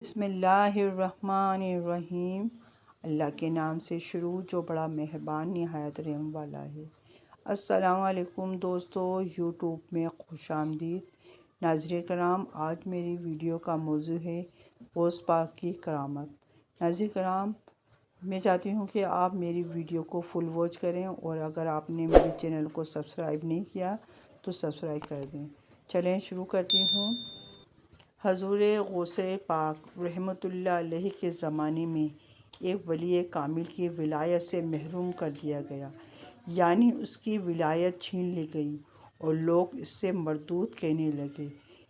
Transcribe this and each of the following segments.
بسم اللہ الرحمن الرحیم۔ اللہ کے نام سے شروع جو بڑا مہربان نہایت رحم والا ہے۔ السلام علیکم دوستو، یوٹیوب میں خوش آمدید۔ ناظرین کرام، آج میری ویڈیو کا موضوع ہے غوث پاک کی کرامت۔ ناظرین کرام، میں چاہتی ہوں کہ آپ میری ویڈیو کو فل واچ کریں، اور اگر آپ نے میرے چینل کو سبسکرائب نہیں کیا تو سبسکرائب کر دیں۔ چلیں شروع کرتی ہوں۔ حضور غوث پاک رحمۃ اللہ علیہ کے زمانے میں ایک ولی کامل کی ولایت سے محروم کر دیا گیا، یعنی اس کی ولایت چھین لی گئی اور لوگ اس سے مردود کہنے لگے۔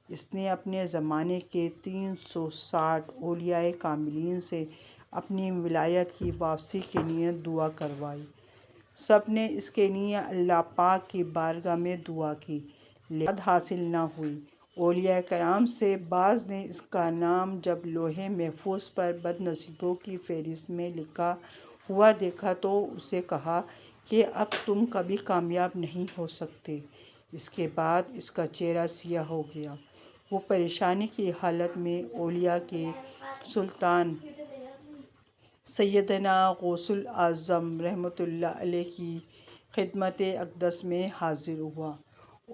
اس نے اپنے زمانے کے 360 اولیاء کاملین سے اپنی ولایت کی واپسی کے لیے دعا کروائی۔ سب نے اس کے لیے اللہ پاک کی بارگاہ میں دعا کی، لیکن مراد حاصل نہ ہوئی۔ اولیاء کرام سے بعض نے اس کا نام جب لوح محفوظ پر بد نصیبوں کی فہرست میں لکھا ہوا دیکھا تو اسے کہا کہ اب تم کبھی کامیاب نہیں ہو سکتے۔ اس کے بعد اس کا چہرہ سیاہ ہو گیا۔ وہ پریشانی کی حالت میں اولیاء کے سلطان سیدنا غوث الاعظم رحمۃ اللہ علیہ کی خدمت اقدس میں حاضر ہوا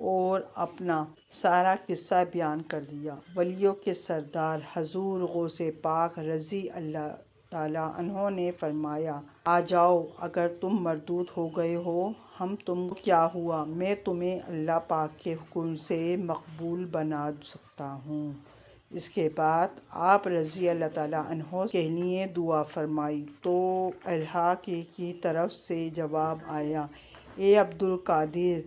اور اپنا سارا قصہ بیان کر دیا۔ ولیوں کے سردار حضور غوث پاک رضی اللہ تعالیٰ عنہ نے فرمایا، آ جاؤ، اگر تم مردود ہو گئے ہو، ہم تم کو کیا ہوا، میں تمہیں اللہ پاک کے حکم سے مقبول بنا سکتا ہوں۔ اس کے بعد آپ رضی اللہ تعالیٰ عنہ کے لیے دعا فرمائی تو اللہ کی طرف سے جواب آیا، اے عبد القادر،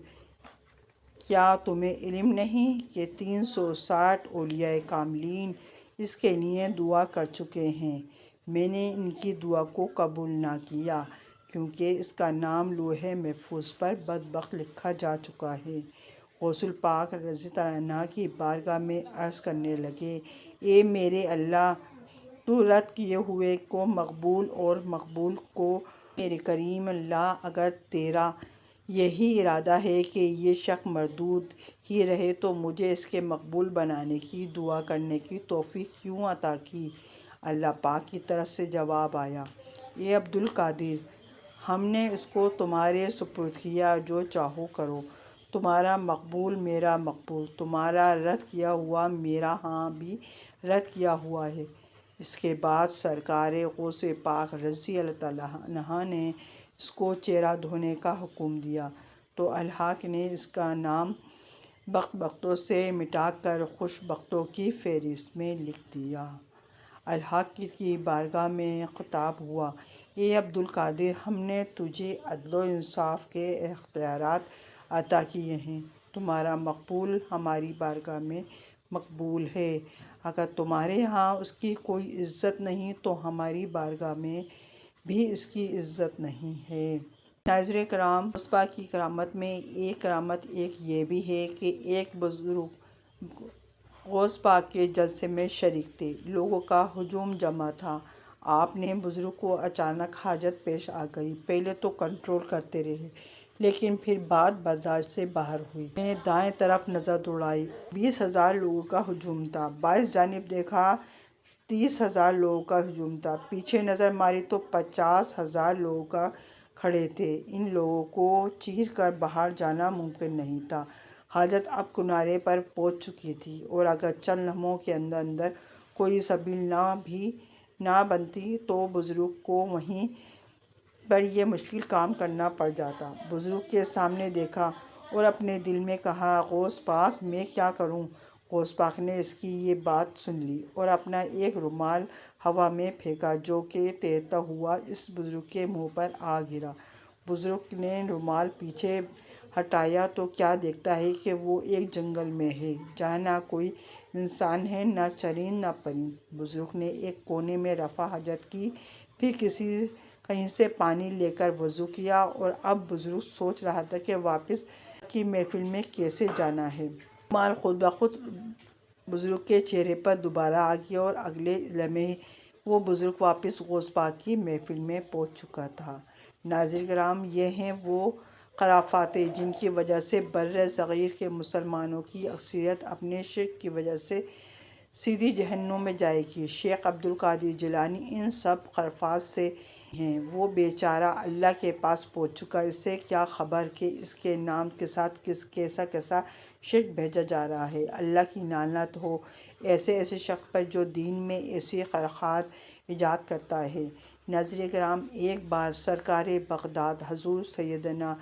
کیا تمہیں علم نہیں کہ 360 اولیاء کاملین اس کے لیے دعا کر چکے ہیں؟ میں نے ان کی دعا کو قبول نہ کیا کیونکہ اس کا نام لوح محفوظ پر بدبخت لکھا جا چکا ہے۔ غوث پاک رضی اللہ عنہ کی بارگاہ میں عرض کرنے لگے، اے میرے اللہ، تو رد کیے ہوئے کو مقبول اور مقبول کو میرے کریم اللہ، اگر تیرا یہی ارادہ ہے کہ یہ شخص مردود ہی رہے تو مجھے اس کے مقبول بنانے کی دعا کرنے کی توفیق کیوں عطا کی؟ اللہ پاک کی طرف سے جواب آیا، اے عبد القادر، ہم نے اس کو تمہارے سپرد کیا، جو چاہو کرو، تمہارا مقبول میرا مقبول، تمہارا رد کیا ہوا میرا ہاں بھی رد کیا ہوا ہے۔ اس کے بعد سرکار غوث پاک رضی اللہ تعالیٰ عنہ نے اس کو چہرہ دھونے کا حکم دیا تو اللہ نے اس کا نام بدبختوں سے مٹا کر خوش بختوں کی فہرست میں لکھ دیا۔ اللہ کی بارگاہ میں خطاب ہوا، اے عبد القادر، ہم نے تجھے عدل و انصاف کے اختیارات عطا کیے ہیں، تمہارا مقبول ہماری بارگاہ میں مقبول ہے، اگر تمہارے ہاں اس کی کوئی عزت نہیں تو ہماری بارگاہ میں بھی اس کی عزت نہیں ہے۔ ناظرین کرام، غوث پاک کی کرامت میں ایک کرامت یہ بھی ہے کہ ایک بزرگ غوث پاک کے جلسے میں شریک تھے۔ لوگوں کا ہجوم جمع تھا۔ آپ نے بزرگ کو اچانک حاجت پیش آ گئی۔ پہلے تو کنٹرول کرتے رہے، لیکن پھر بات برداشت سے باہر ہوئی۔ انہوں نے دائیں طرف نظر دوڑائی، 20,000 لوگوں کا ہجوم تھا۔ بائیں جانب دیکھا، 30,000 لوگوں کا ہجوم تھا۔ پیچھے نظر ماری تو 50,000 لوگ کھڑے تھے۔ ان لوگوں کو چیر کر باہر جانا ممکن نہیں تھا۔ حاجت اب کنارے پر پہنچ چکی تھی، اور اگر چند لمحوں کے اندر کوئی سبیل نہ بنتی تو بزرگ کو وہیں پر یہ مشکل کام کرنا پڑ جاتا۔ بزرگ کے سامنے دیکھا اور اپنے دل میں کہا، غوث پاک، میں کیا کروں؟ غوث پاک نے اس کی یہ بات سن لی اور اپنا ایک رومال ہوا میں پھینکا جو کہ تیرتا ہوا اس بزرگ کے منہ پر آ گرا۔ بزرگ نے رومال پیچھے ہٹایا تو کیا دیکھتا ہے کہ وہ ایک جنگل میں ہے، جہاں نہ کوئی انسان ہے، نہ چرند نہ پرند۔ بزرگ نے ایک کونے میں رفع حاجت کی، پھر کہیں سے پانی لے کر وضو کیا، اور اب بزرگ سوچ رہا تھا کہ واپس اللہ کی محفل میں کیسے جانا ہے۔ رومال خود بخود بزرگ کے چہرے پر دوبارہ آ گیا اور اگلے لمحے وہ بزرگ واپس غوث پاک کی محفل میں پہنچ چکا تھا۔ ناظرین کرام، یہ ہیں وہ خرافات جن کی وجہ سے بر صغیر کے مسلمانوں کی اکثریت اپنے شرک کی وجہ سے سیدھی جہنم میں جائے گی۔ شیخ عبد القادر جیلانی ان سب خرافات سے ہیں۔ وہ بیچارہ اللہ کے پاس پہنچ چکا، اسے کیا خبر کہ اس کے نام کے ساتھ کیسا شرک بھیجا جا رہا ہے۔ اللہ کی لعنت ہو ایسے شخص پر جو دین میں ایسی خرافات ایجاد کرتا ہے۔ ناظرین کرام، ایک بار سرکار بغداد حضور سیدنا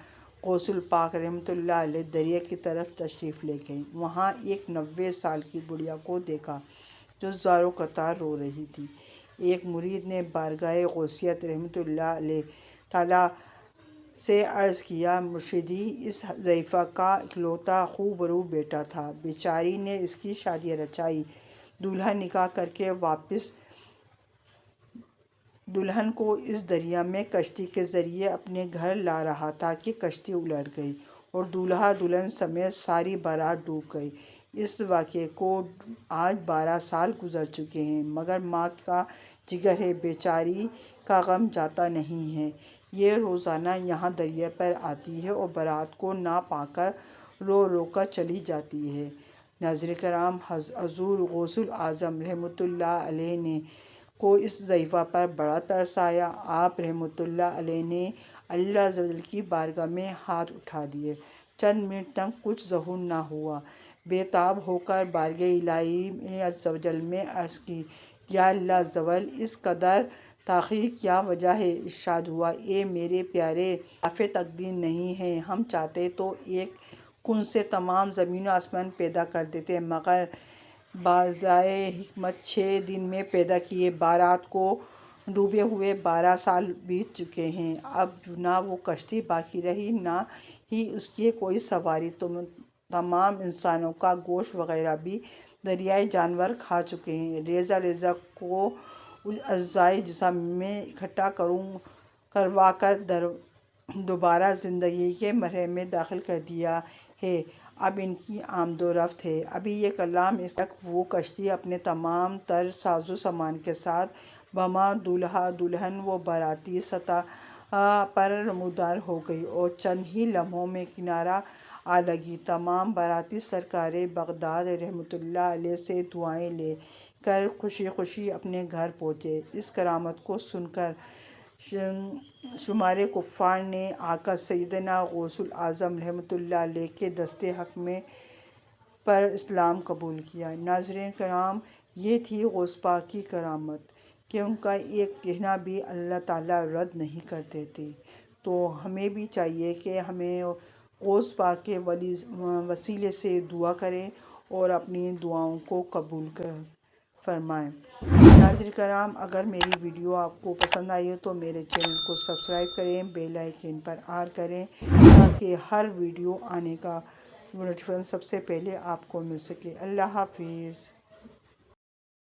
غوث پاک رحمۃ اللہ علیہ دریا کی طرف تشریف لے گئے۔ وہاں ایک 90 سال کی بڑھیا کو دیکھا جو زاروں قطار رو رہی تھی۔ ایک مرید نے بارگاہ غوثیت رحمۃ اللہ علیہ تعالیٰ سے عرض کیا، مرشدی، اس ضعیفہ کا اکلوتا خوبرو بیٹا تھا، بیچاری نے اس کی شادی رچائی، دولہا نکاح کر کے واپس دلہن کو اس دریا میں کشتی کے ذریعے اپنے گھر لا رہا تھا کہ کشتی الٹ گئی اور دولہا دلہن سمیت ساری بارات ڈوب گئی۔ اس واقعے کو آج 12 سال گزر چکے ہیں، مگر ماں کا جگر ہے، بیچاری کا غم جاتا نہیں ہے۔ یہ روزانہ یہاں دریا پر آتی ہے اور بارات کو نہ پا کر رو رو کر چلی جاتی ہے۔ ناظرین کرام، حضور غوث اعظم رحمۃ اللہ علیہ نے کو اس ضعیفہ پر بڑا ترس آیا۔ آپ رحمۃ اللہ علیہ نے اللہ عز و جل کی بارگاہ میں ہاتھ اٹھا دیے۔ چند منٹ تک کچھ ظہور نہ ہوا۔ بے تاب ہو کر بارگاہ الہی عز و جل میں عرض کی، یا اللہ عز و جل، اس قدر تاخیر کی کیا وجہ ہے؟ ارشاد ہوا، اے میرے پیارے، خلاف تقدیر نہیں ہے، ہم چاہتے تو ایک کن سے تمام زمین و آسمان پیدا کر دیتے، مگر بازائے حکمت 6 دن میں پیدا کیے۔ بارات کو ڈوبے ہوئے 12 سال بیت چکے ہیں، اب نہ وہ کشتی باقی رہی نہ ہی اس کی کوئی سواری، تمام انسانوں کا گوشت وغیرہ بھی دریائے جانور کھا چکے ہیں۔ ریزہ ریزہ کو اجزائے جسم میں اکٹھا کروا کر دوبارہ زندگی کے مرحلے میں داخل کر دیا ہے، اب ان کی آمد و رفت ہے۔ ابھی یہ کلام اس تک وہ کشتی اپنے تمام تر ساز و سامان کے ساتھ بہما دولہا دلہن و باراتی سطح پر نمودار ہو گئی اور چند ہی لمحوں میں کنارہ آ لگی۔ تمام باراتی سرکار بغداد رحمۃ اللہ علیہ سے دعائیں لے کر خوشی خوشی اپنے گھر پہنچے۔ اس کرامت کو سن کر شمار کفار نے آقا سیدنا غوث اعظم رحمۃ اللہ علیہ کے دست حق پر اسلام قبول کیا۔ ناظرین کرام، یہ تھی غوث پاک کی کرامت کہ ان کا ایک کہنا بھی اللہ تعالیٰ رد نہیں کرتے تھے۔ تو ہمیں بھی چاہیے کہ ہمیں غوث پاک کے وسیلے سے دعا کریں اور اپنی دعاؤں کو قبول فرمائیں۔ ناظرین کرام، اگر میری ویڈیو آپ کو پسند آئی ہو تو میرے چینل کو سبسکرائب کریں، بیل آئیکن پر آل کریں تاکہ ہر ویڈیو آنے کا نوٹیفیکیشن سب سے پہلے آپ کو مل سکے۔ اللہ حافظ۔